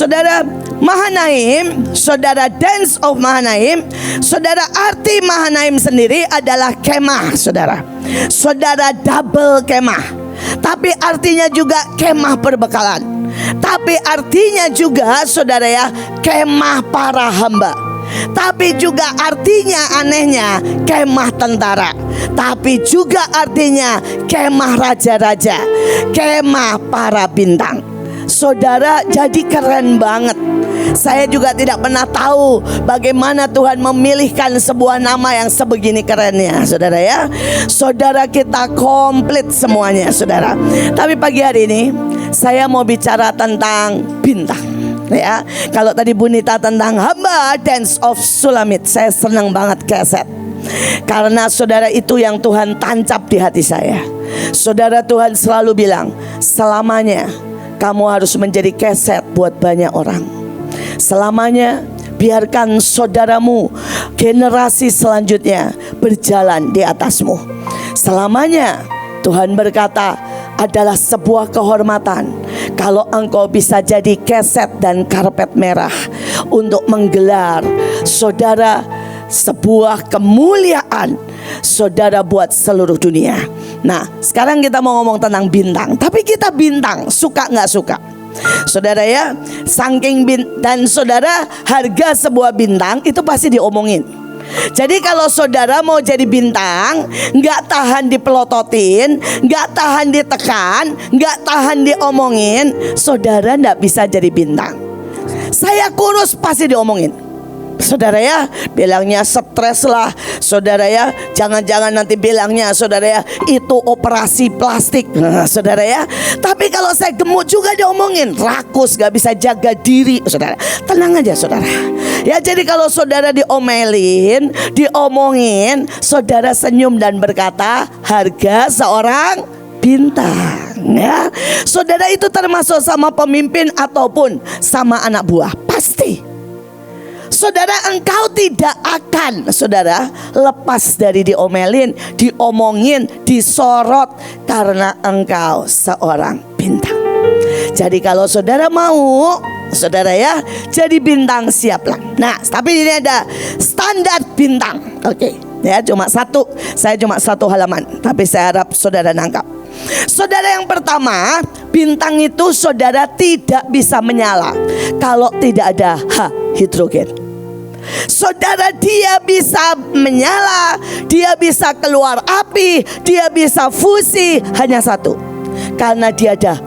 Saudara, Mahanaim, saudara, dance of Mahanaim, saudara, arti Mahanaim sendiri adalah kemah, saudara. Saudara, double kemah. Tapi artinya juga kemah perbekalan. Tapi artinya juga, saudara ya, kemah para hamba. Tapi juga artinya anehnya kemah tentara. Tapi juga artinya kemah raja-raja, kemah para bintang. Saudara, jadi keren banget. Saya juga tidak pernah tahu bagaimana Tuhan memilihkan sebuah nama yang sebegini kerennya, saudara ya. Saudara, kita komplit semuanya, saudara. Tapi pagi hari ini saya mau bicara tentang bintang, ya. Kalau tadi Bunita tentang hamba Dance of Sulamit, saya senang banget keset. Karena saudara, itu yang Tuhan tancap di hati saya. Saudara, Tuhan selalu bilang, selamanya kamu harus menjadi keset buat banyak orang. Selamanya biarkan saudaramu, generasi selanjutnya berjalan di atasmu. Selamanya Tuhan berkata, adalah sebuah kehormatan kalau engkau bisa jadi keset dan karpet merah untuk menggelar saudara sebuah kemuliaan saudara buat seluruh dunia. Nah, sekarang kita mau ngomong tentang bintang. Tapi kita bintang, suka nggak suka, saudara ya. Saking dan saudara, harga sebuah bintang itu pasti diomongin. Jadi kalau saudara mau jadi bintang, nggak tahan dipelototin, nggak tahan ditekan, nggak tahan diomongin, saudara nggak bisa jadi bintang. Saya kurus pasti diomongin, saudara ya. Bilangnya stres lah, saudara ya. Jangan-jangan nanti bilangnya, saudara ya, itu operasi plastik, saudara ya. Tapi kalau saya gemuk juga diomongin, rakus, gak bisa jaga diri, saudara. Tenang aja, saudara ya. Jadi kalau saudara diomelin, diomongin, saudara senyum dan berkata, harga seorang bintang, ya. Saudara, itu termasuk sama pemimpin ataupun sama anak buah, pasti. Saudara, engkau tidak akan, saudara, lepas dari diomelin, diomongin, disorot, karena engkau seorang bintang. Jadi kalau saudara mau, saudara ya, jadi bintang, siaplah. Nah, tapi ini ada standar bintang. Oke, ya, cuma satu. Saya cuma satu halaman, tapi saya harap saudara nangkap. Saudara, yang pertama, bintang itu saudara tidak bisa menyala kalau tidak ada hidrogen. Saudara, dia bisa menyala, dia bisa keluar api, dia bisa fusi, hanya satu, karena dia ada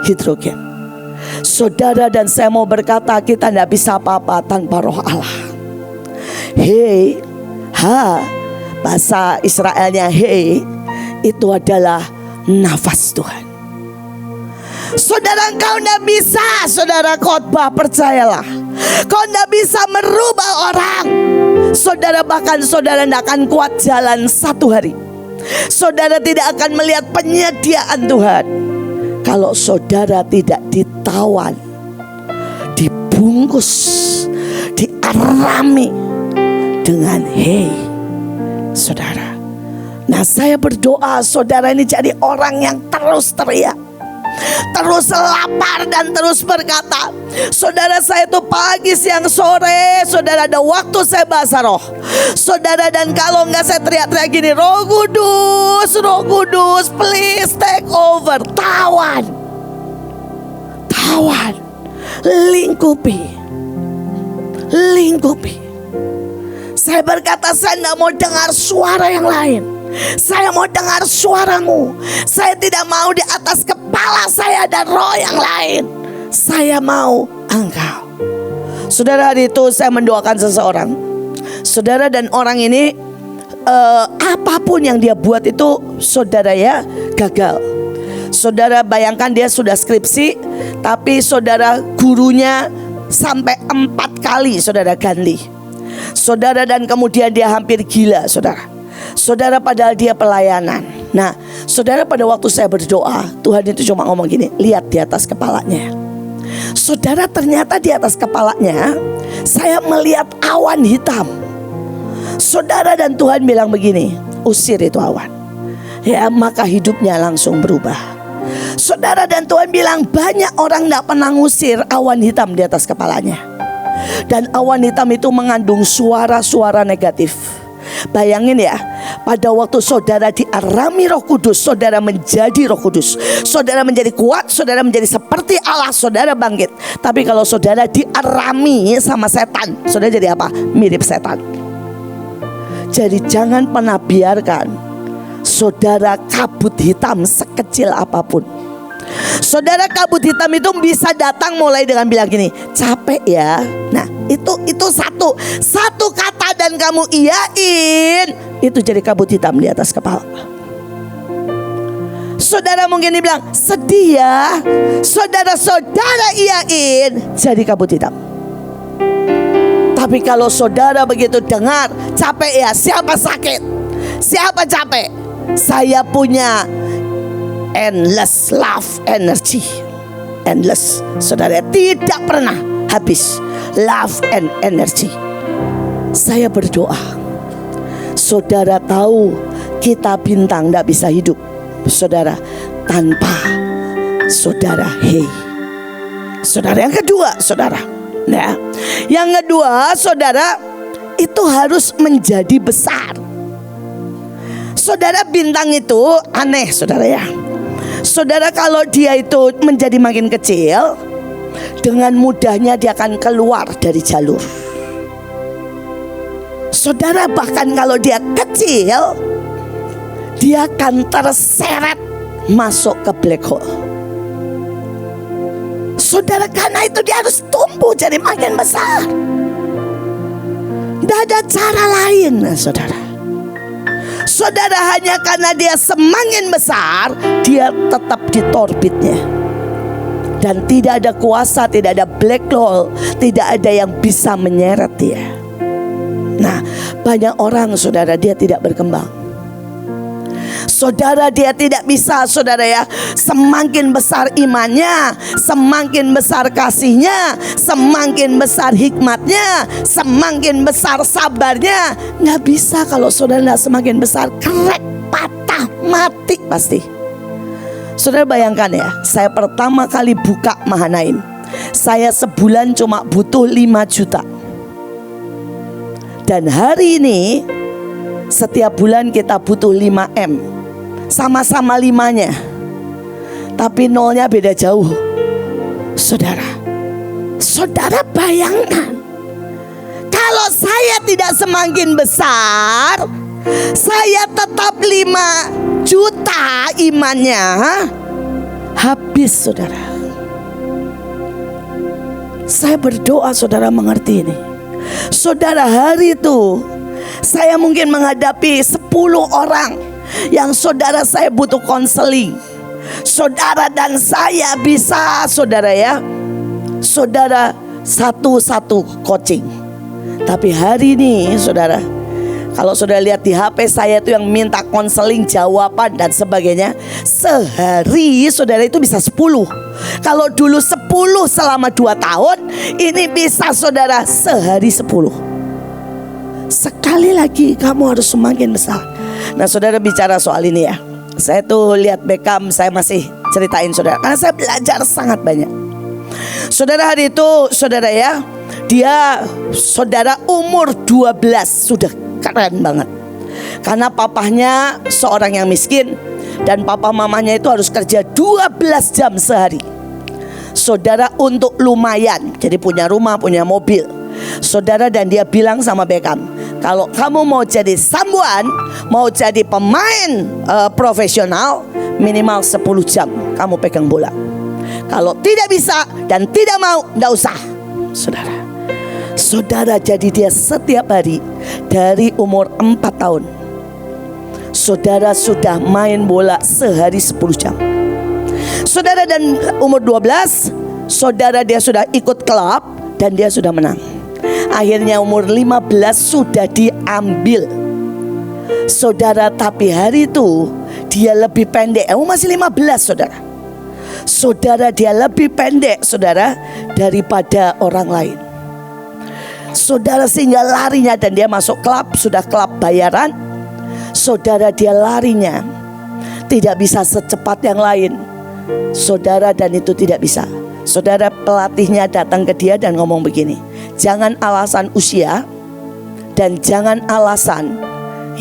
hidrogen. Saudara, dan saya mau berkata, kita tidak bisa apa-apa tanpa roh Allah. Hei, bahasa Israelnya hei, itu adalah nafas Tuhan. Saudara, engkau tidak bisa, saudara, khotbah, percayalah, kau tidak bisa merubah orang. Saudara, bahkan saudara tidak akan kuat jalan satu hari. Saudara tidak akan melihat penyediaan Tuhan kalau saudara tidak ditawan, dibungkus, diarami dengan hei, saudara. Nah, saya berdoa saudara ini jadi orang yang terus teriak, terus lapar, dan terus berkata, saudara, saya itu pagi, siang, sore, saudara, ada waktu saya bahasa roh, saudara. Dan kalau enggak saya teriak-teriak gini, Roh Kudus, Roh Kudus, please take over. Tawan, lingkupi. Saya berkata, saya tidak mau dengar suara yang lain. Saya mau dengar suaramu. Saya tidak mau di atas kepala saya dan roh yang lain. Saya mau engkau. Saudara, hari itu saya mendoakan seseorang, saudara, dan orang ini apapun yang dia buat itu, saudara ya, gagal. Saudara, bayangkan dia sudah skripsi, tapi saudara, gurunya sampai 4 kali saudara ganti, saudara, dan kemudian dia hampir gila, saudara. Saudara, padahal dia pelayanan. Nah, saudara, pada waktu saya berdoa, Tuhan itu cuma ngomong gini, lihat di atas kepalanya. Saudara, ternyata di atas kepalanya saya melihat awan hitam, saudara, dan Tuhan bilang begini, usir itu awan. Ya, maka hidupnya langsung berubah. Saudara, dan Tuhan bilang banyak orang tidak pernah ngusir awan hitam di atas kepalanya. Dan awan hitam itu mengandung suara-suara negatif. Bayangin ya, pada waktu saudara diarami Roh Kudus, saudara menjadi Roh Kudus, saudara menjadi kuat, saudara menjadi seperti Allah, saudara bangkit. Tapi kalau saudara diarami sama setan, saudara jadi apa? Mirip setan. Jadi jangan pernah biarkan saudara kabut hitam sekecil apapun. Saudara, kabut hitam itu bisa datang mulai dengan bilang gini, capek ya. Nah itu satu kata dan kamu iyain, itu jadi kabut hitam di atas kepala. Saudara mungkin dibilang sedih ya, saudara iyain, jadi kabut hitam. Tapi kalau saudara begitu dengar, capek ya, siapa sakit? Siapa capek? Saya punya endless love energy. Endless, saudara, tidak pernah habis love and energy. Saya berdoa, saudara tahu kita bintang tidak bisa hidup, saudara, tanpa saudara. Saudara, yang kedua, saudara, nah, yang kedua, saudara, itu harus menjadi besar. Saudara, bintang itu aneh, saudara ya. Saudara, kalau dia itu menjadi makin kecil, dengan mudahnya dia akan keluar dari jalur. Saudara, bahkan kalau dia kecil, dia akan terseret masuk ke black hole. Saudara, karena itu dia harus tumbuh jadi makin besar. Tidak ada cara lain, saudara. Saudara, hanya karena dia semakin besar, dia tetap di orbitnya. Dan tidak ada kuasa, tidak ada black hole, tidak ada yang bisa menyeret dia. Nah, banyak orang, saudara, dia tidak berkembang. Saudara, dia tidak bisa, saudara ya. Semakin besar imannya, semakin besar kasihnya, semakin besar hikmatnya, semakin besar sabarnya. Nggak bisa kalau saudara nggak semakin besar, krek, patah, mati pasti. Saudara bayangkan ya, saya pertama kali buka Mahanaim, saya sebulan cuma butuh 5 juta. Dan hari ini setiap bulan kita butuh 5M. Sama-sama 5-nya, tapi nolnya beda jauh. Saudara, saudara bayangkan, kalau saya tidak semakin besar, saya tetap 5 juta imannya, habis, saudara. Saya berdoa saudara mengerti ini. Saudara, hari itu saya mungkin menghadapi 10 orang yang saudara saya butuh konseling. Saudara dan saya bisa, saudara ya, saudara satu-satu coaching. Tapi hari ini, saudara, kalau saudara lihat di HP saya itu yang minta konseling, jawaban dan sebagainya, sehari saudara itu bisa 10. Kalau dulu 10 selama 2 tahun, ini bisa saudara sehari 10. Sekali lagi kamu harus semakin besar. Nah, saudara bicara soal ini ya, saya tuh lihat Beckham, saya masih ceritain saudara, karena saya belajar sangat banyak. Saudara, hari itu saudara ya, dia saudara umur 12, sudah keren banget. Karena papahnya seorang yang miskin, dan papa mamanya itu harus kerja 12 jam sehari. Saudara, untuk lumayan, jadi punya rumah, punya mobil. Saudara, dan dia bilang sama Beckham, kalau kamu mau jadi someone, mau jadi pemain profesional, minimal 10 jam kamu pegang bola. Kalau tidak bisa dan tidak mau, tidak usah. Saudara, saudara, jadi dia setiap hari dari umur 4 tahun, saudara sudah main bola sehari 10 jam. Saudara, dan umur 12, saudara dia sudah ikut klub dan dia sudah menang. Akhirnya umur 15 sudah diambil. Saudara, tapi hari itu dia lebih pendek. Masih 15, saudara. Saudara, dia lebih pendek, saudara, daripada orang lain. Saudara, sehingga larinya, dan dia masuk klub, sudah klub bayaran. Saudara, dia larinya tidak bisa secepat yang lain. saudara, dan itu tidak bisa. Saudara, pelatihnya datang ke dia dan ngomong begini, jangan alasan usia dan jangan alasan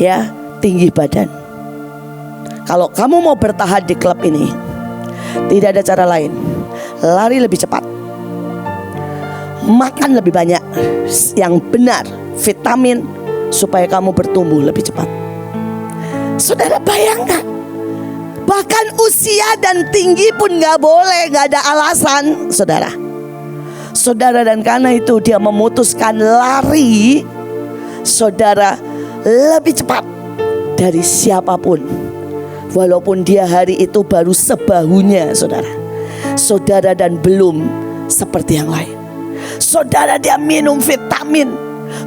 ya tinggi badan. Kalau kamu mau bertahan di klub ini, tidak ada cara lain. Lari lebih cepat, makan lebih banyak yang benar, vitamin, supaya kamu bertumbuh lebih cepat. Saudara bayangkan, bahkan usia dan tinggi pun gak boleh, gak ada alasan, saudara. Saudara, dan karena itu dia memutuskan lari, saudara, lebih cepat dari siapapun. Walaupun dia hari itu baru sebahunya, saudara. Saudara, dan belum seperti yang lain. Saudara, dia minum vitamin,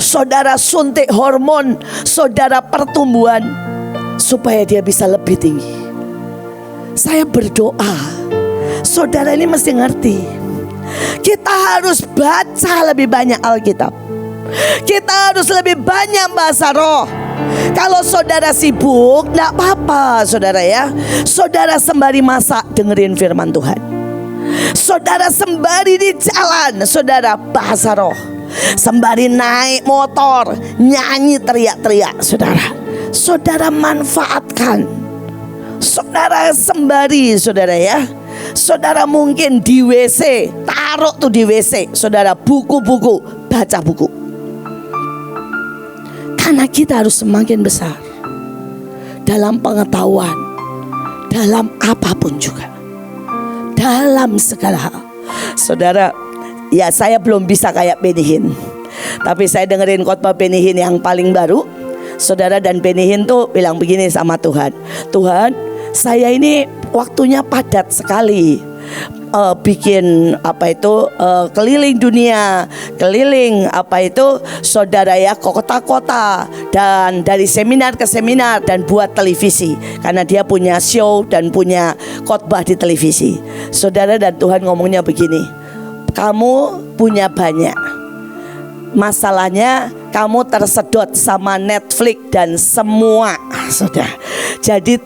saudara, suntik hormon, saudara, pertumbuhan, supaya dia bisa lebih tinggi. Saya berdoa, saudara ini mesti ngerti, kita harus baca lebih banyak Alkitab. Kita harus lebih banyak bahasa roh. Kalau saudara sibuk, gak apa-apa, saudara ya. Saudara sembari masak dengerin firman Tuhan. Saudara sembari di jalan, saudara bahasa roh. Sembari naik motor, nyanyi teriak-teriak, saudara. Saudara manfaatkan. Saudara sembari, saudara ya. Saudara mungkin di WC, taruh tuh di WC, saudara, buku-buku, baca buku. Karena kita harus semakin besar dalam pengetahuan, dalam apapun juga, dalam segala hal. Saudara, ya saya belum bisa kayak Benny Hinn, tapi saya dengerin khotbah Benny Hinn yang paling baru, saudara. Dan Benny Hinn tuh bilang begini sama Tuhan, Tuhan, saya ini waktunya padat sekali, bikin keliling dunia, keliling saudara ya, ke kota-kota, dan dari seminar ke seminar, dan buat televisi, karena dia punya show dan punya khotbah di televisi, saudara. Dan Tuhan ngomongnya begini, kamu punya banyak, masalahnya kamu tersedot sama Netflix dan semua, saudara. Jadi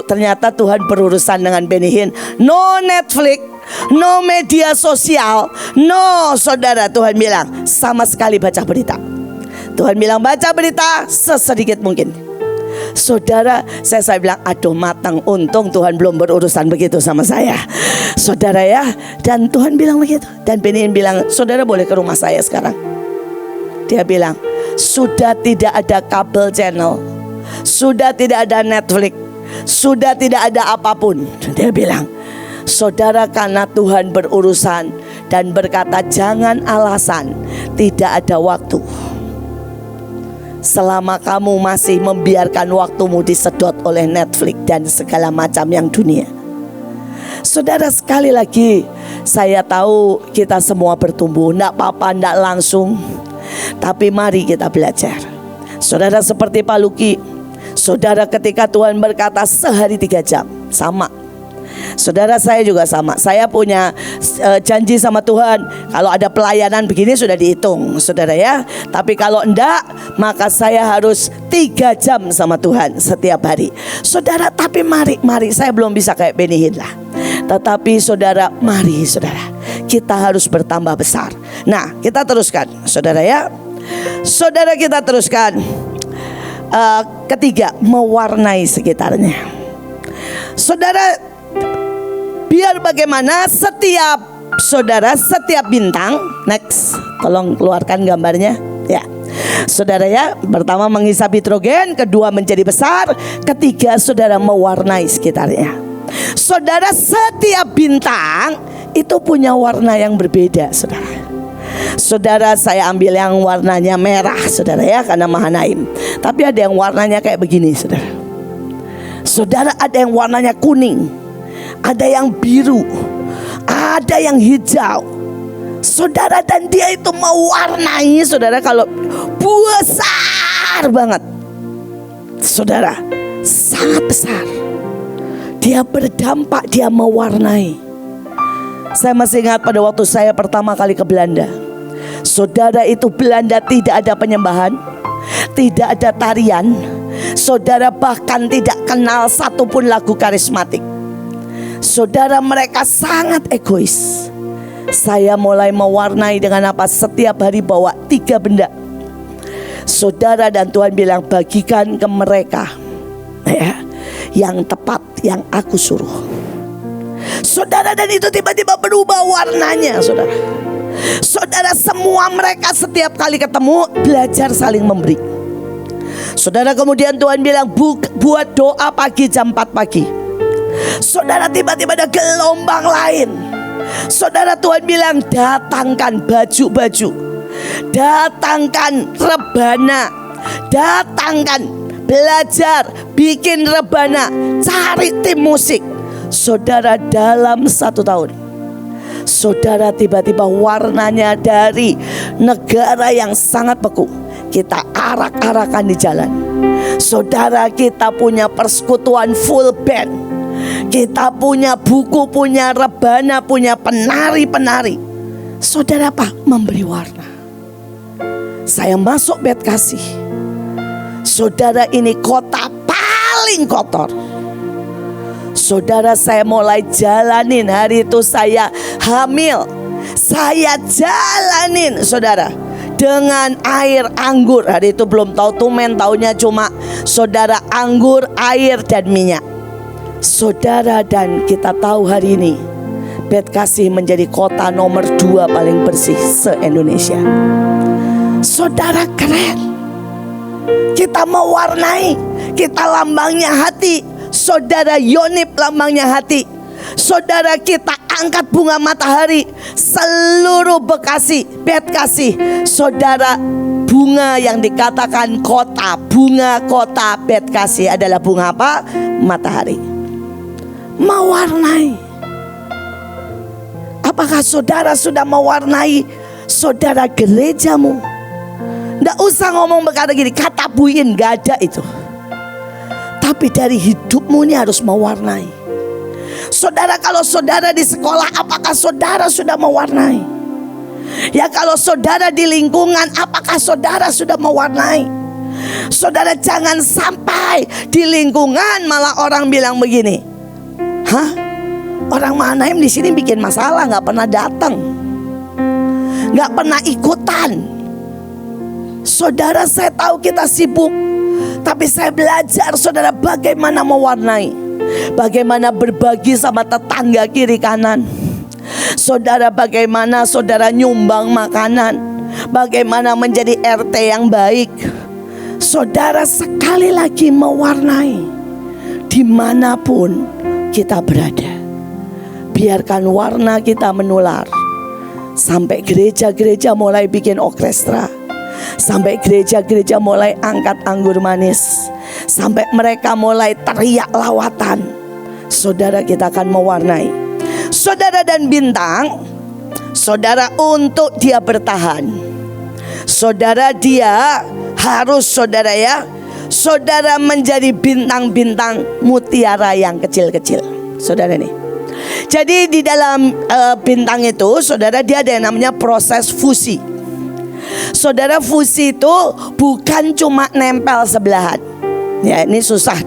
ternyata Tuhan berurusan dengan Benny Hinn. No Netflix, no media sosial, no, saudara. Tuhan bilang sama sekali baca berita. Tuhan bilang baca berita sesedikit mungkin. Saudara, saya bilang aduh matang, untung Tuhan belum berurusan begitu sama saya, saudara ya. Dan Tuhan bilang begitu. Dan Benny Hinn bilang, saudara boleh ke rumah saya sekarang. Dia bilang sudah tidak ada kabel channel, sudah tidak ada Netflix, sudah tidak ada apapun. Dia bilang, saudara, karena Tuhan berurusan dan berkata jangan alasan tidak ada waktu. Selama kamu masih membiarkan waktumu disedot oleh Netflix dan segala macam yang dunia. Saudara, sekali lagi saya tahu kita semua bertumbuh, enggak apa-apa, enggak langsung, tapi mari kita belajar. Saudara, seperti Pak Luki, saudara, ketika Tuhan berkata sehari 3 jam, sama. Saudara, saya juga sama. Saya punya janji sama Tuhan, kalau ada pelayanan begini sudah dihitung, saudara ya. Tapi kalau enggak, maka saya harus 3 jam sama Tuhan setiap hari, saudara. Tapi mari, saya belum bisa kayak Benny Hinn lah. Tetapi saudara, mari saudara, kita harus bertambah besar. Nah, kita teruskan, saudara ya. Saudara, kita teruskan. Ketiga, mewarnai sekitarnya. Saudara, biar bagaimana setiap bintang, next, tolong keluarkan gambarnya ya. Saudara ya, pertama menghisap hidrogen, kedua menjadi besar, ketiga saudara mewarnai sekitarnya. Saudara, setiap bintang itu punya warna yang berbeda, saudara. Saudara, saya ambil yang warnanya merah, saudara ya, karena Mahanaim. Tapi ada yang warnanya kayak begini, saudara. Saudara, ada yang warnanya kuning, ada yang biru, ada yang hijau, saudara. Dan dia itu mewarnai, saudara, kalau besar banget, saudara, sangat besar. Dia berdampak, dia mewarnai. Saya masih ingat pada waktu saya pertama kali ke Belanda, saudara, itu Belanda tidak ada penyembahan, tidak ada tarian, saudara, bahkan tidak kenal satupun lagu karismatik. Saudara, mereka sangat egois. Saya mulai mewarnai dengan apa? Setiap hari bawa 3 benda. Saudara, dan Tuhan bilang bagikan ke mereka ya, yang tepat, yang aku suruh. Saudara, dan itu tiba-tiba berubah warnanya. Saudara, saudara, semua mereka setiap kali ketemu belajar saling memberi. Saudara, kemudian Tuhan bilang buat doa pagi jam 4 pagi. Saudara, tiba-tiba ada gelombang lain. Saudara, Tuhan bilang datangkan baju-baju, datangkan rebana, datangkan belajar, bikin rebana, cari tim musik. Saudara, dalam 1 tahun, saudara, tiba-tiba warnanya dari negara yang sangat beku, kita arak-arakan di jalan. Saudara, kita punya persekutuan full band, kita punya buku, punya rebana, punya penari-penari. Saudara, apa? Memberi warna. Saya masuk bait kasih. Saudara, ini kota paling kotor. Saudara, saya mulai jalanin. Hari itu saya hamil. Saya jalanin, saudara, dengan air anggur. Hari itu belum tahu tumen, taunya cuma saudara anggur, air dan minyak. Saudara, dan kita tahu hari ini bait kasih menjadi kota nomor 2 paling bersih se-Indonesia. Saudara, keren. Kita mewarnai, kita lambangnya hati. Saudara, Yonip lambangnya hati. Saudara, kita angkat bunga matahari. Seluruh Bekasi, bait kasih. Saudara, bunga yang dikatakan kota, bunga kota bait kasih adalah bunga apa? Matahari. Mewarnai. Apakah saudara sudah mewarnai saudara gerejamu? Nggak usah ngomong berkata gini, kata buin, gak ada itu. Tapi dari hidupmu ini harus mewarnai. Saudara, kalau saudara di sekolah, apakah saudara sudah mewarnai? Ya, kalau saudara di lingkungan, apakah saudara sudah mewarnai? Saudara, jangan sampai di lingkungan malah orang bilang begini, hah? Orang Mahanaim di sini bikin masalah, nggak pernah datang, nggak pernah ikutan. Saudara, saya tahu kita sibuk, tapi saya belajar, saudara, bagaimana mewarnai, bagaimana berbagi sama tetangga kiri kanan. Saudara, bagaimana saudara nyumbang makanan, bagaimana menjadi RT yang baik. Saudara, sekali lagi mewarnai dimanapun kita berada. Biarkan warna kita menular. Sampai gereja-gereja mulai bikin orkestra, sampai gereja-gereja mulai angkat anggur manis, sampai mereka mulai teriak lawatan. Saudara, kita akan mewarnai. Saudara, dan bintang, saudara, untuk dia bertahan, saudara, dia harus, saudara ya, saudara, menjadi bintang-bintang mutiara yang kecil-kecil. Saudara nih, jadi di dalam bintang itu, saudara, dia ada yang namanya proses fusi. Saudara, fusi itu bukan cuma nempel sebelahan. Ya, ini susah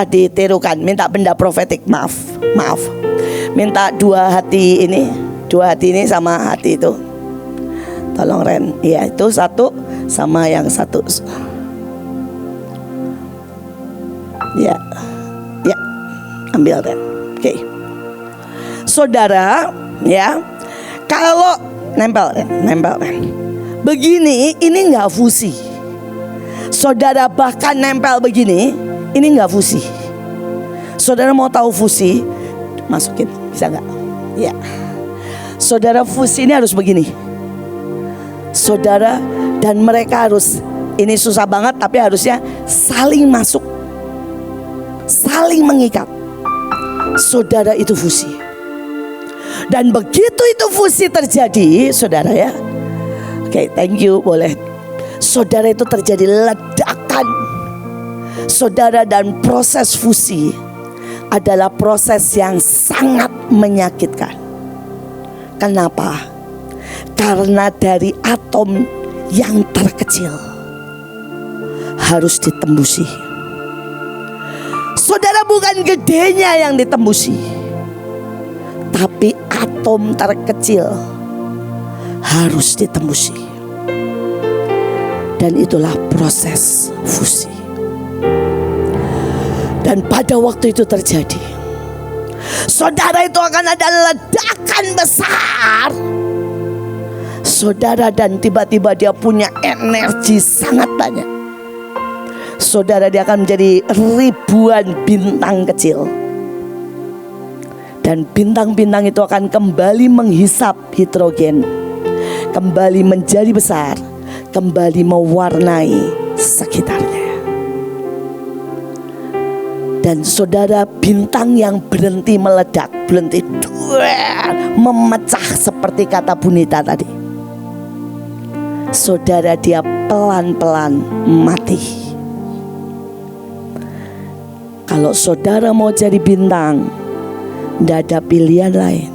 ditirukan. Minta benda profetik, maaf. Minta dua hati ini sama hati itu. Tolong Ren. Iya, itu satu sama yang satu. Ya. Ambil Ren. Oke. Saudara, ya. Kalau nempel Ren. Begini, ini nggak fusi. Saudara, bahkan nempel begini, ini nggak fusi. Saudara mau tahu fusi? Masukin, bisa nggak? Ya. Saudara, fusi ini harus begini. Saudara, dan mereka harus, ini susah banget, tapi harusnya saling masuk, saling mengikat. Saudara, itu fusi. Dan begitu itu fusi terjadi, saudara ya. Oke, thank you, boleh. Saudara, itu terjadi ledakan. Saudara, dan proses fusi adalah proses yang sangat menyakitkan. Kenapa? Karena dari atom yang terkecil harus ditembusi. Saudara, bukan gedenya yang ditembusi, tapi atom terkecil harus ditembusi. Dan itulah proses fusi. Dan pada waktu itu terjadi, saudara, itu akan ada ledakan besar, saudara, dan tiba-tiba dia punya energi sangat banyak. Saudara, dia akan menjadi ribuan bintang kecil. Dan bintang-bintang itu akan kembali menghisap hidrogen, kembali menjadi besar, kembali mewarnai sekitarnya. Dan saudara, bintang yang berhenti meledak, berhenti memecah seperti kata Bunita tadi, saudara, dia pelan-pelan mati. Kalau saudara mau jadi bintang, tidak ada pilihan lain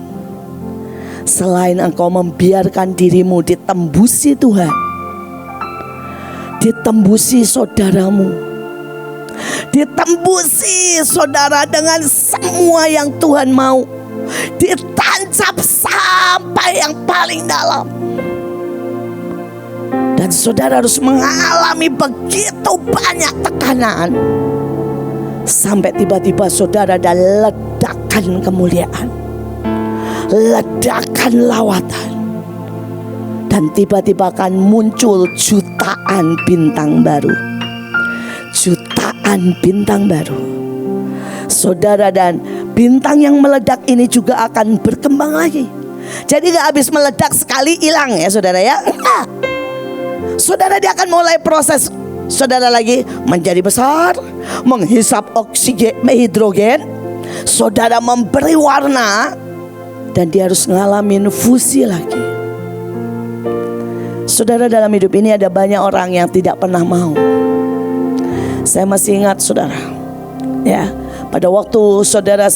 selain engkau membiarkan dirimu ditembusi Tuhan, ditembusi saudaramu, ditembusi saudara dengan semua yang Tuhan mau, ditancap sampai yang paling dalam. Dan saudara harus mengalami begitu banyak tekanan, sampai tiba-tiba saudara ada ledakan kemuliaan, ledakan lawatan. Dan tiba-tiba akan muncul jutaan bintang baru, jutaan bintang baru, saudara. Dan bintang yang meledak ini juga akan berkembang lagi. Jadi gak habis meledak sekali hilang ya saudara ya. Saudara, dia akan mulai proses saudara lagi menjadi besar, menghisap oksigen, hidrogen, saudara, memberi warna, dan dia harus ngalamin fusi lagi. Saudara, dalam hidup ini ada banyak orang yang tidak pernah mau. Saya masih ingat saudara, ya, pada waktu saudara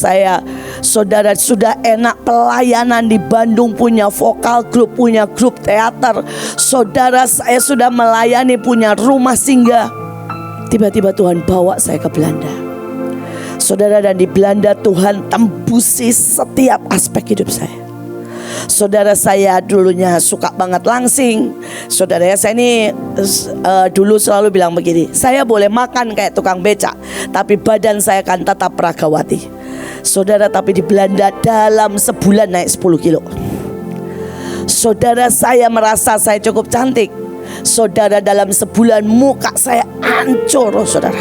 sudah enak pelayanan di Bandung, punya vokal grup, punya grup teater. Saudara, saya sudah melayani, punya rumah singgah. Tiba-tiba Tuhan bawa saya ke Belanda, saudara. Dan di Belanda Tuhan tembusi setiap aspek hidup saya. Saudara, saya dulunya suka banget langsing. Saudara, saya ini dulu selalu bilang begini, saya boleh makan kayak tukang becak, tapi badan saya akan tetap peragawati. Saudara, tapi di Belanda dalam sebulan naik 10 kilo. Saudara, saya merasa saya cukup cantik. Saudara, dalam sebulan muka saya hancur. Saudara,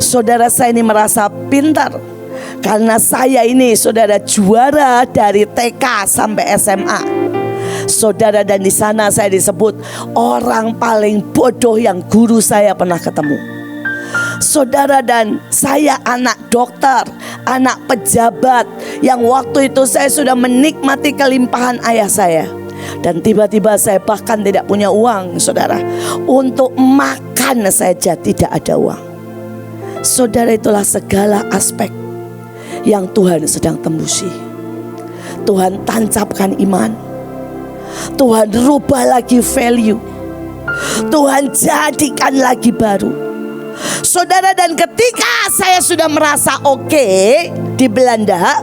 saudara, saya ini merasa pintar karena saya ini saudara juara dari TK sampai SMA. Saudara, dan di sana saya disebut orang paling bodoh yang guru saya pernah ketemu. Saudara, dan saya anak dokter, anak pejabat, yang waktu itu saya sudah menikmati kelimpahan ayah saya. Dan tiba-tiba saya bahkan tidak punya uang, saudara. Untuk makan saja tidak ada uang. Saudara, itulah segala aspek yang Tuhan sedang tembusi. Tuhan tancapkan iman, Tuhan rubah lagi value, Tuhan jadikan lagi baru. Saudara, dan ketika saya sudah merasa oke di Belanda,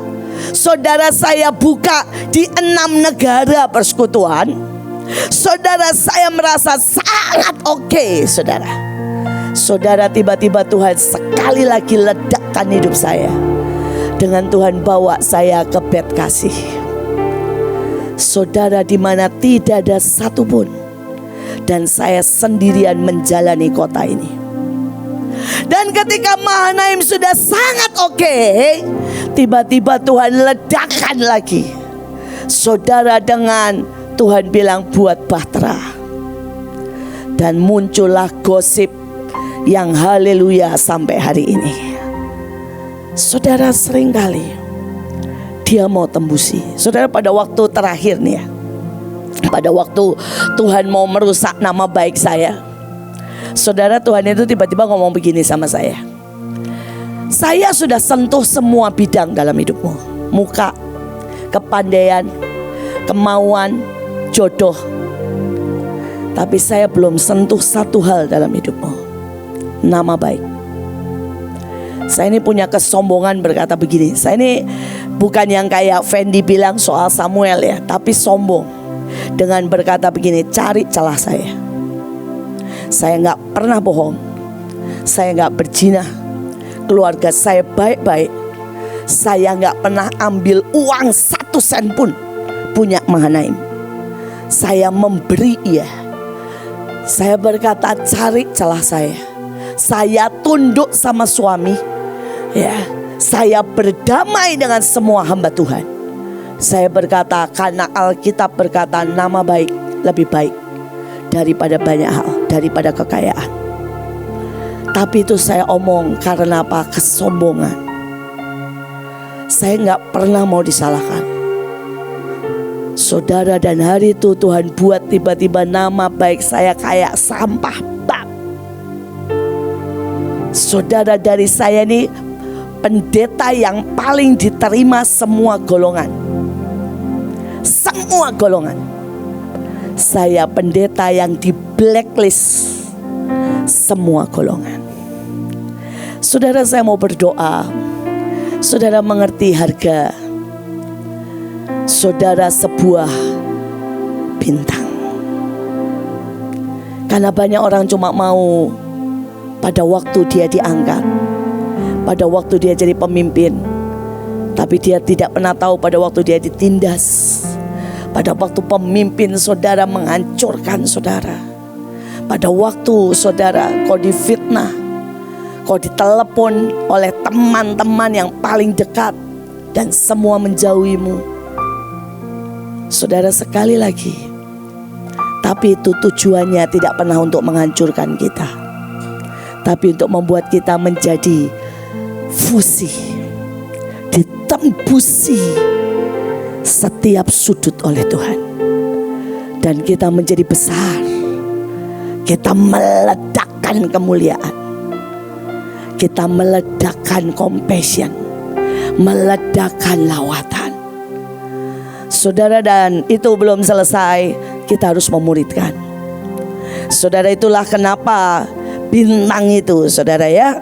saudara, saya buka di 6 negara persekutuan. Saudara, saya merasa sangat oke, saudara. Saudara, tiba-tiba Tuhan sekali lagi ledakkan hidup saya, dengan Tuhan bawa saya ke bait kasih. Saudara, di mana tidak ada satupun, dan saya sendirian menjalani kota ini. Dan ketika Mahanaim sudah sangat oke, tiba-tiba Tuhan ledakan lagi, saudara, dengan Tuhan bilang buat bahtera. Dan muncullah gosip yang haleluya sampai hari ini. Saudara, seringkali dia mau tembusi. Saudara, pada waktu terakhir nih ya, pada waktu Tuhan mau merusak nama baik saya, saudara, Tuhan itu tiba-tiba ngomong begini sama saya. Saya sudah sentuh semua bidang dalam hidupmu. Muka, kepandaian, kemauan, jodoh. Tapi saya belum sentuh satu hal dalam hidupmu, nama baik. Saya ini punya kesombongan berkata begini, saya ini Bukan yang kayak Fendi bilang soal Samuel ya, tapi sombong dengan berkata begini, cari celah saya. Saya gak pernah bohong, saya gak berzina, keluarga saya baik-baik, saya gak pernah ambil uang 1 sen pun punya Mahanaim. Saya memberi ia. Saya berkata cari celah saya. Saya tunduk sama suami ya. Saya berdamai dengan semua hamba Tuhan. Saya berkata karena Alkitab berkata nama baik lebih baik daripada banyak hal, daripada kekayaan. Tapi itu saya omong karena apa? Kesombongan. Saya gak pernah mau disalahkan. Saudara, dan hari itu Tuhan buat tiba-tiba nama baik saya kayak sampah bak. Saudara, dari saya ini pendeta yang paling diterima semua golongan. Semua golongan. Saya pendeta yang di blacklist semua golongan. Saudara, saya mau berdoa. Saudara mengerti harga saudara sebuah bintang. Karena banyak orang cuma mau pada waktu dia diangkat, pada waktu dia jadi pemimpin, tapi dia tidak pernah tahu pada waktu dia ditindas, pada waktu pemimpin saudara menghancurkan saudara, pada waktu saudara kau difitnah, kau ditelepon oleh teman-teman yang paling dekat dan semua menjauhimu. Saudara, sekali lagi, tapi itu tujuannya tidak pernah untuk menghancurkan kita, tapi untuk membuat kita menjadi fusi, ditembusi setiap sudut oleh Tuhan, dan kita menjadi besar. Kita meledakkan kemuliaan, kita meledakkan compassion, meledakkan lawatan. Saudara, dan itu belum selesai, kita harus memuridkan. Saudara, itulah kenapa bintang itu, saudara ya,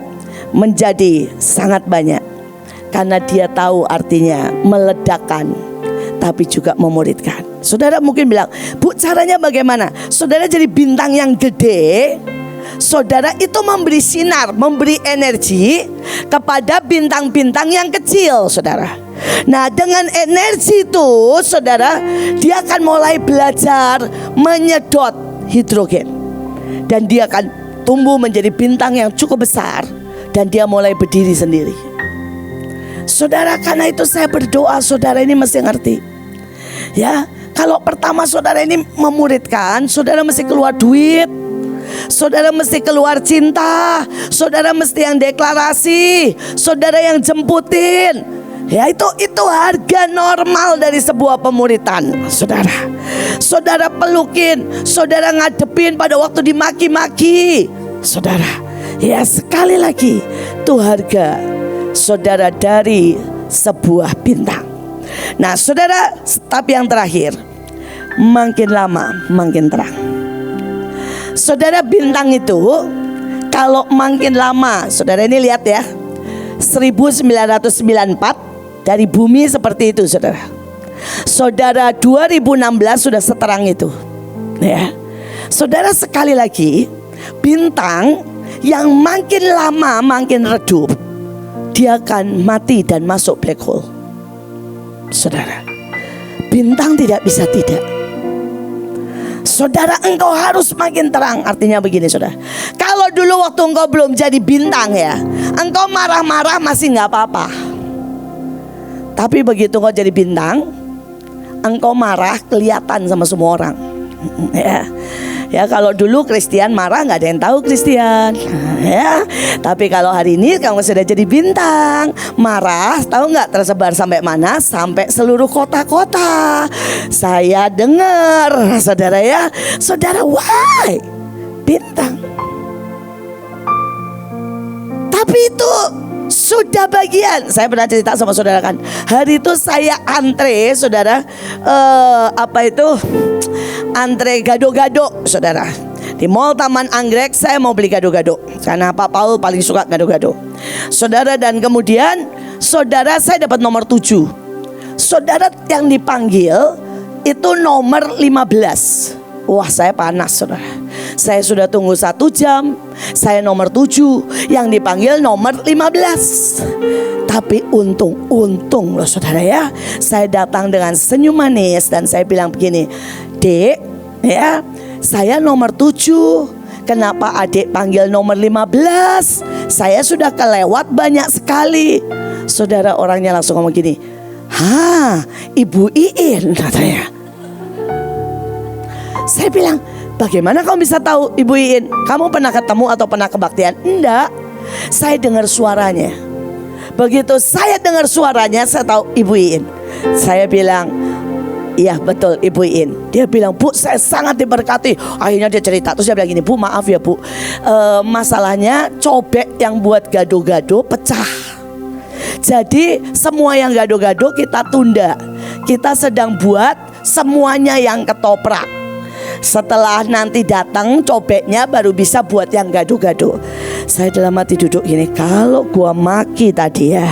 menjadi sangat banyak. Karena dia tahu artinya meledakkan, tapi juga memuridkan. Saudara mungkin bilang, Bu, caranya bagaimana? Saudara jadi bintang yang gede, saudara itu memberi sinar, memberi energi kepada bintang-bintang yang kecil, saudara. Nah, dengan energi itu, saudara, dia akan mulai belajar menyedot hidrogen, dan dia akan tumbuh menjadi bintang yang cukup besar, dan dia mulai berdiri sendiri. Saudara, karena itu saya berdoa, saudara ini mesti ngerti ya. Kalau pertama saudara ini memuridkan, saudara mesti keluar duit, saudara mesti keluar cinta, saudara mesti yang deklarasi, saudara yang jemputin. Ya, itu harga normal dari sebuah pemuritan, saudara. Saudara pelukin, saudara ngadepin pada waktu dimaki-maki, saudara. Ya, sekali lagi, itu harga saudara dari sebuah bintang. Nah, saudara, tapi yang terakhir, makin lama makin terang. Saudara, bintang itu kalau makin lama, saudara ini lihat ya, 1994 dari bumi seperti itu, saudara. Saudara, 2016 sudah seterang itu ya. Saudara, sekali lagi, bintang yang makin lama makin redup, dia akan mati dan masuk black hole. Saudara, bintang tidak bisa tidak. Saudara, engkau harus makin terang. Artinya begini, saudara, kalau dulu waktu engkau belum jadi bintang ya, engkau marah-marah masih gak apa-apa. Tapi begitu engkau jadi bintang, engkau marah kelihatan sama semua orang ya. Ya, kalau dulu Christian marah nggak ada yang tahu Christian ya. Tapi kalau hari ini kamu sudah jadi bintang, marah tahu nggak tersebar sampai mana? Sampai seluruh kota-kota. Saya dengar, saudara ya, saudara, why bintang? Tapi itu sudah bagian. Saya pernah cerita sama saudara kan, hari itu saya antre, saudara, antre gado-gado, saudara. Di Mall Taman Anggrek saya mau beli gado-gado karena Pak Paul paling suka gado-gado, saudara. Dan kemudian saudara, saya dapat nomor 7 saudara yang dipanggil itu nomor 15. Wah, saya panas, saudara. Saya sudah tunggu 1 jam. Saya nomor 7, yang dipanggil nomor 15. Tapi untung loh, saudara ya. Saya datang dengan senyum manis dan saya bilang begini, "Dek, ya, saya nomor 7. Kenapa adik panggil nomor 15? Saya sudah kelewat banyak sekali." Saudara, orangnya langsung ngomong gini, Ibu Iin, katanya. Saya bilang, "Bagaimana kamu bisa tahu Ibu Iin? Kamu pernah ketemu atau pernah kebaktian?" "Enggak, saya dengar suaranya." Begitu saya dengar suaranya, saya tahu Ibu Iin. Saya bilang, "Iya betul Ibu Iin." Dia bilang, "Bu, saya sangat diberkati." Akhirnya dia cerita. Terus dia bilang gini, "Bu, maaf ya Bu, masalahnya cobek yang buat gado-gado pecah. Jadi semua yang gado-gado kita tunda. Kita sedang buat semuanya yang ketoprak. Setelah nanti datang cobeknya baru bisa buat yang gado-gado." Saya dalam hati duduk gini, kalau gua maki tadi ya,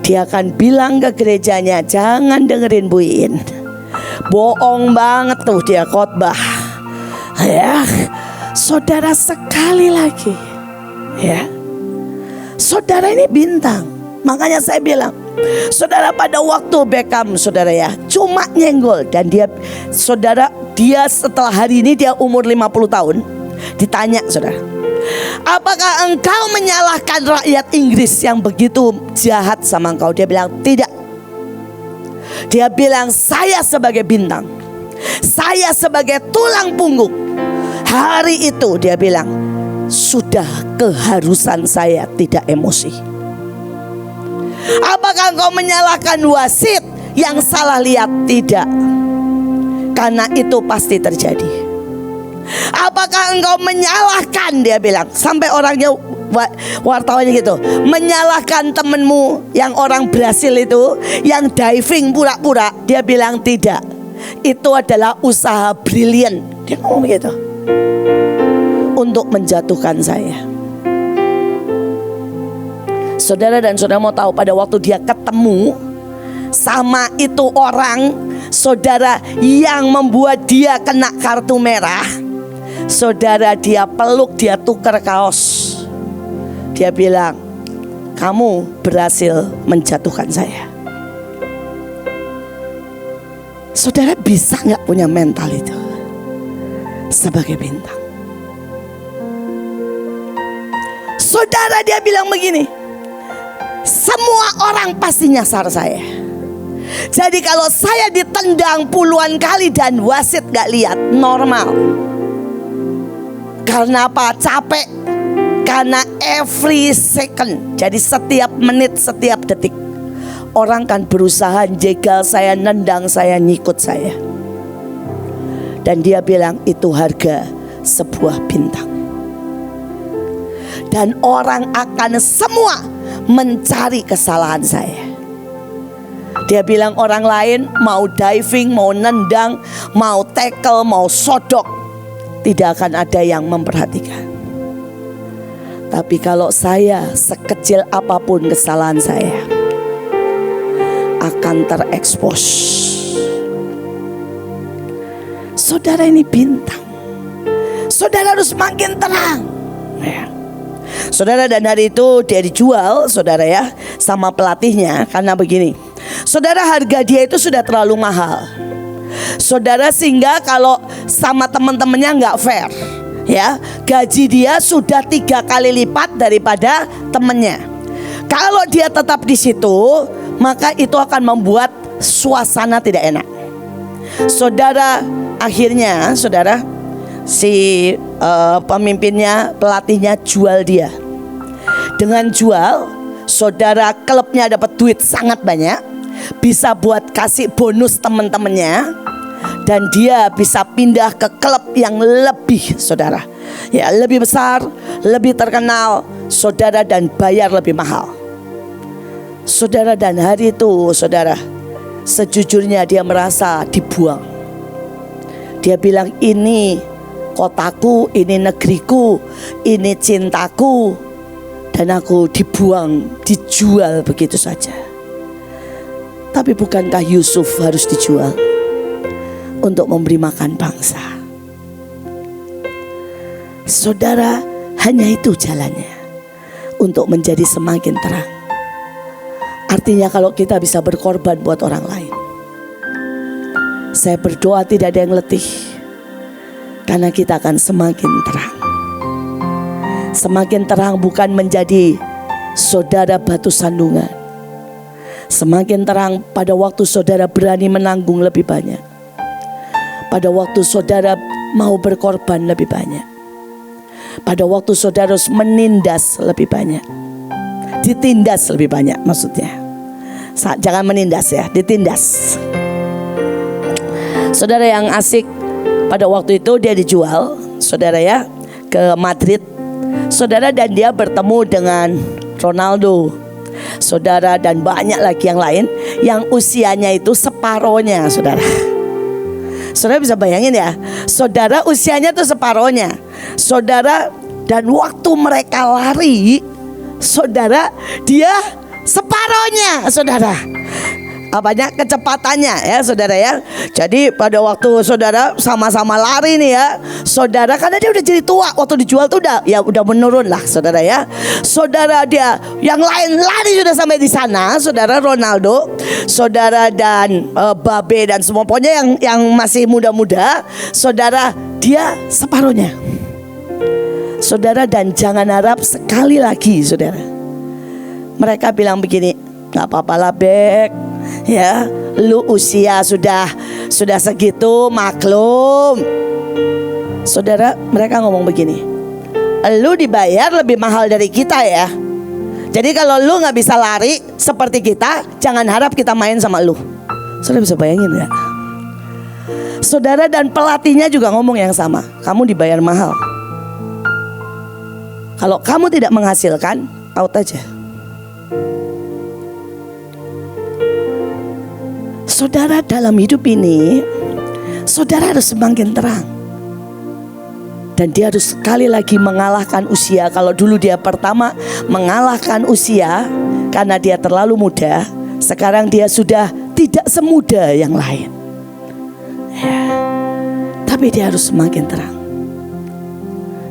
dia akan bilang ke gerejanya, "Jangan dengerin Bu Iin. Bohong banget tuh dia khotbah." Ya, saudara, sekali lagi ya, saudara ini bintang. Makanya saya bilang, saudara, pada waktu Beckham, saudara ya, cuma nyenggol. Dan dia, saudara, dia setelah hari ini dia umur 50 tahun. Ditanya, saudara, "Apakah engkau menyalahkan rakyat Inggris yang begitu jahat sama engkau?" Dia bilang, "Tidak." Dia bilang, "Saya sebagai bintang, saya sebagai tulang punggung, hari itu," dia bilang, "sudah keharusan saya tidak emosi." Apakah engkau menyalahkan wasit yang salah lihat? Tidak, karena itu pasti terjadi. Apakah engkau menyalahkan, dia bilang, sampai orangnya wartawannya gitu, menyalahkan temenmu yang orang Brasil itu yang diving pura-pura? Dia bilang, "Tidak, itu adalah usaha brilian," dia ngomong gitu, "untuk menjatuhkan saya." Saudara dan saudara mau tahu, pada waktu dia ketemu sama itu orang, saudara, yang membuat dia kena kartu merah, saudara, dia peluk, dia tukar kaos. Dia bilang, "Kamu berhasil menjatuhkan saya." Saudara, bisa gak punya mental itu sebagai bintang? Saudara, dia bilang begini, "Semua orang pasti nyasar saya. Jadi kalau saya ditendang puluhan kali dan wasit gak lihat, normal." Karena apa? Capek. Karena every second, jadi setiap menit, setiap detik, orang kan berusaha jegal saya, nendang saya, nyikut saya. Dan dia bilang, itu harga sebuah bintang. Dan orang akan semua mencari kesalahan saya. Dia bilang, orang lain mau diving, mau nendang, mau tackle, mau sodok, tidak akan ada yang memperhatikan. Tapi kalau saya, sekecil apapun kesalahan saya, akan terekspos. Saudara, ini bintang. Saudara harus makin terang ya. Saudara, dan hari itu dia dijual, saudara ya, sama pelatihnya. Karena begini, saudara, harga dia itu sudah terlalu mahal, saudara, sehingga kalau sama teman-temannya nggak fair ya. Gaji dia sudah 3 kali lipat daripada temennya. Kalau dia tetap di situ, maka itu akan membuat suasana tidak enak. Saudara, akhirnya saudara, si pemimpinnya, pelatihnya jual dia. Dengan jual, saudara, klubnya dapat duit sangat banyak, bisa buat kasih bonus teman-temannya, dan dia bisa pindah ke klub yang lebih, saudara, ya, lebih besar, lebih terkenal, saudara, dan bayar lebih mahal. Saudara, dan hari itu, saudara, sejujurnya dia merasa dibuang. Dia bilang, "Ini kotaku, ini negeriku, ini cintaku, dan aku dibuang, dijual begitu saja." Tapi bukankah Yusuf harus dijual untuk memberi makan bangsa? Saudara, hanya itu jalannya untuk menjadi semakin terang. Artinya kalau kita bisa berkorban buat orang lain, saya berdoa tidak ada yang letih, karena kita akan semakin terang. Semakin terang bukan menjadi saudara batu sandungan. Semakin terang pada waktu saudara berani menanggung lebih banyak. Pada waktu saudara mau berkorban lebih banyak. Pada waktu saudara harus menindas lebih banyak. Ditindas lebih banyak maksudnya. Jangan menindas ya, ditindas. Saudara yang asik, pada waktu itu dia dijual, saudara ya, ke Madrid. Saudara, dan dia bertemu dengan Ronaldo, saudara, dan banyak lagi yang lain yang usianya itu separohnya, saudara. Saudara bisa bayangin ya, saudara, usianya itu separohnya, saudara, dan waktu mereka lari, saudara, dia separohnya, saudara. Apanya, kecepatannya ya saudara ya. Jadi pada waktu saudara sama-sama lari nih ya, saudara, karena dia udah jadi tua, waktu dijual tuh udah menurun lah saudara ya. Saudara, dia yang lain lari sudah sampai di sana, saudara, Ronaldo, saudara, dan Babe dan semua, pokoknya yang masih muda-muda, saudara, dia separuhnya, saudara. Dan jangan harap sekali lagi, saudara, mereka bilang begini, gak apa-apa lah Bek, ya, lu usia sudah segitu, maklum. Saudara, mereka ngomong begini, lu dibayar lebih mahal dari kita ya. Jadi kalau lu gak bisa lari seperti kita, jangan harap kita main sama lu. Saudara bisa bayangin gak? Saudara, dan pelatihnya juga ngomong yang sama, kamu dibayar mahal. Kalau kamu tidak menghasilkan, out aja. Saudara, dalam hidup ini, saudara harus semakin terang. Dan dia harus sekali lagi mengalahkan usia. Kalau dulu dia pertama mengalahkan usia karena dia terlalu muda, sekarang dia sudah tidak semuda yang lain ya. Tapi dia harus semakin terang,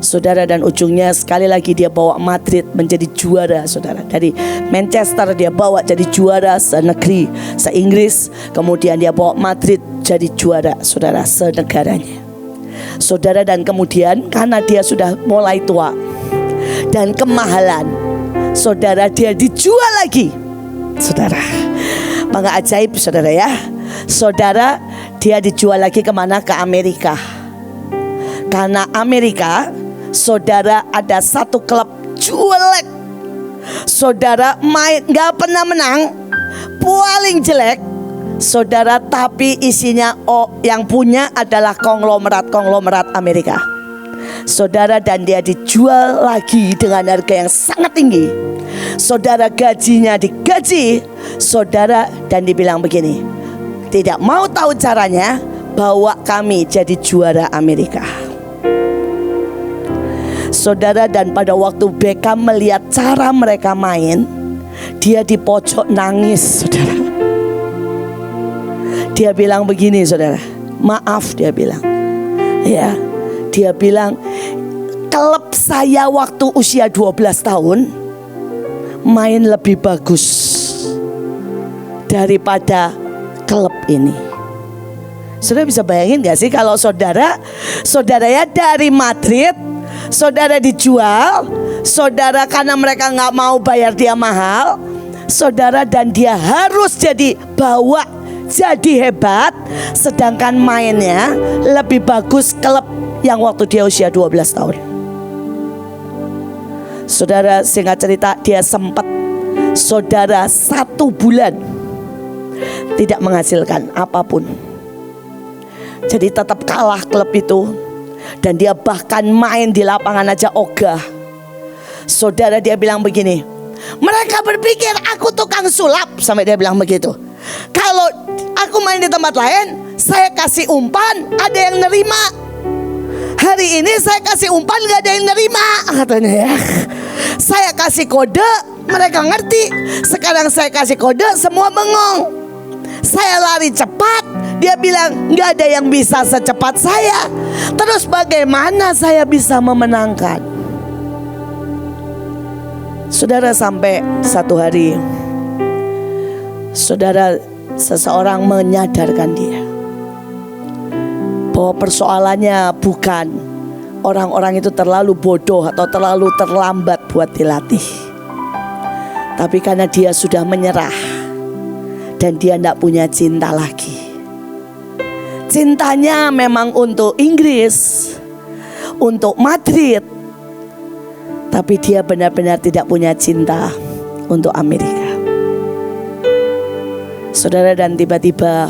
saudara. Dan ujungnya sekali lagi dia bawa Madrid menjadi juara, saudara. Dari Manchester dia bawa jadi juara se-negeri, se-Inggris. Kemudian dia bawa Madrid jadi juara, saudara, se-negaranya, saudara. Dan kemudian karena dia sudah mulai tua dan kemahalan, saudara, dia dijual lagi, saudara. Maka ajaib, saudara ya, saudara, dia dijual lagi kemana? Ke Amerika. Karena Amerika, saudara, ada satu klub jelek, saudara, main gak pernah menang, paling jelek, saudara. Tapi isinya yang punya adalah konglomerat Amerika, saudara. Dan dia dijual lagi dengan harga yang sangat tinggi, saudara. Gajinya digaji, saudara. Dan dibilang begini, tidak mau tahu caranya, bawa kami jadi juara Amerika, saudara. Dan pada waktu Beckham melihat cara mereka main, dia di pojok nangis, saudara. Dia bilang begini, saudara, maaf, dia bilang, ya, dia bilang, klub saya waktu usia 12 tahun main lebih bagus daripada klub ini. Saudara bisa bayangin gak sih kalau saudara ya dari Madrid, saudara dijual, saudara, karena mereka gak mau bayar dia mahal, saudara. Dan dia harus jadi hebat, sedangkan mainnya lebih bagus klub yang waktu dia usia 12 tahun. Saudara, singkat cerita, dia sempat, saudara, 1 bulan tidak menghasilkan apapun. Jadi tetap kalah klub itu. Dan dia bahkan main di lapangan aja ogah, saudara. Dia bilang begini, mereka berpikir aku tukang sulap, sampai dia bilang begitu. Kalau aku main di tempat lain, saya kasih umpan, ada yang nerima. Hari ini saya kasih umpan, gak ada yang nerima, katanya ya. Saya kasih kode, mereka ngerti. Sekarang saya kasih kode, semua bengong. Saya lari cepat. Dia bilang nggak ada yang bisa secepat saya. Terus bagaimana saya bisa memenangkan? Saudara, sampai satu hari seseorang menyadarkan dia bahwa persoalannya bukan orang-orang itu terlalu bodoh atau terlalu terlambat buat dilatih, tapi karena dia sudah menyerah dan dia tidak punya cinta lagi. Cintanya memang untuk Inggris, untuk Madrid, tapi dia benar-benar tidak punya cinta untuk Amerika. Saudara, dan tiba-tiba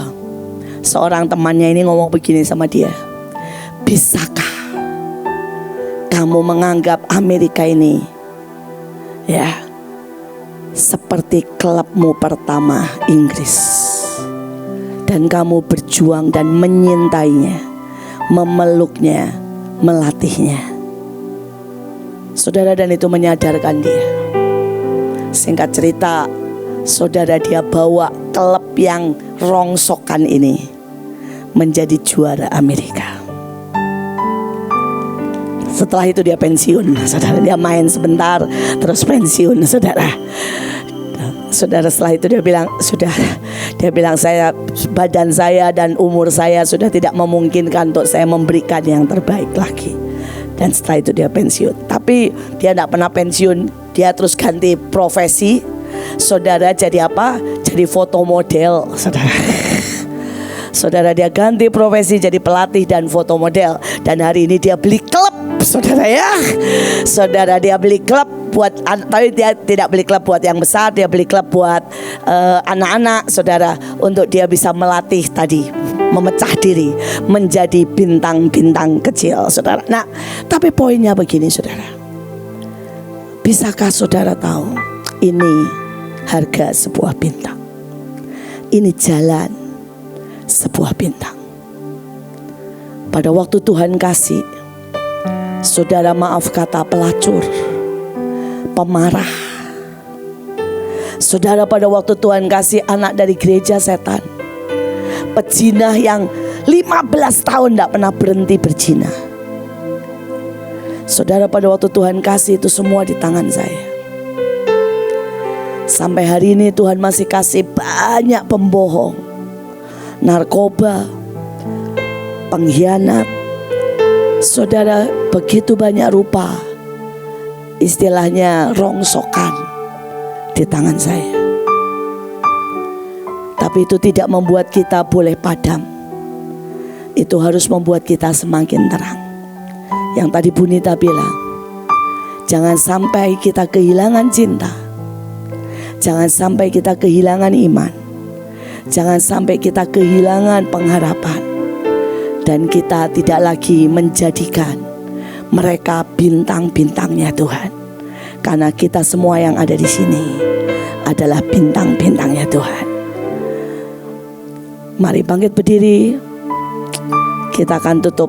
seorang temannya ini ngomong begini sama dia, bisakah kamu menganggap Amerika ini ya seperti klubmu pertama Inggris, dan kamu berjuang dan menyintainya, memeluknya, melatihnya. Saudara, dan itu menyadarkan dia. Singkat cerita, saudara, dia bawa klub yang rongsokan ini menjadi juara Amerika. Setelah itu dia pensiun, saudara. Dia main sebentar terus pensiun, saudara. Saudara, setelah itu dia bilang, saya, badan saya dan umur saya sudah tidak memungkinkan untuk saya memberikan yang terbaik lagi. Dan setelah itu dia pensiun. Tapi dia tidak pernah pensiun. Dia terus ganti profesi, saudara. Jadi apa? Jadi foto model, saudara. Saudara, dia ganti profesi jadi pelatih dan foto model. Dan hari ini dia beli klub, saudara ya. Saudara, dia beli klub buat, tapi dia tidak beli klub buat yang besar. Dia beli klub buat anak-anak, saudara, untuk dia bisa melatih tadi, memecah diri menjadi bintang-bintang kecil, saudara. Nah, tapi poinnya begini, saudara. Bisakah saudara tahu ini harga sebuah bintang? Ini jalan sebuah bintang. Pada waktu Tuhan kasih, saudara, maaf kata, pelacur, pemarah. Saudara, pada waktu Tuhan kasih anak dari gereja setan, pezina yang 15 tahun tidak pernah berhenti berzina. Saudara, pada waktu Tuhan kasih itu semua di tangan saya. Sampai hari ini Tuhan masih kasih banyak pembohong, narkoba, pengkhianat. Saudara, begitu banyak rupa, istilahnya rongsokan di tangan saya. Tapi itu tidak membuat kita boleh padam. Itu harus membuat kita semakin terang. Yang tadi Bunita bilang, jangan sampai kita kehilangan cinta, jangan sampai kita kehilangan iman, jangan sampai kita kehilangan pengharapan, dan kita tidak lagi menjadikan mereka bintang-bintangnya Tuhan. Karena kita semua yang ada di sini adalah bintang-bintangnya Tuhan. Mari bangkit berdiri. Kita akan tutup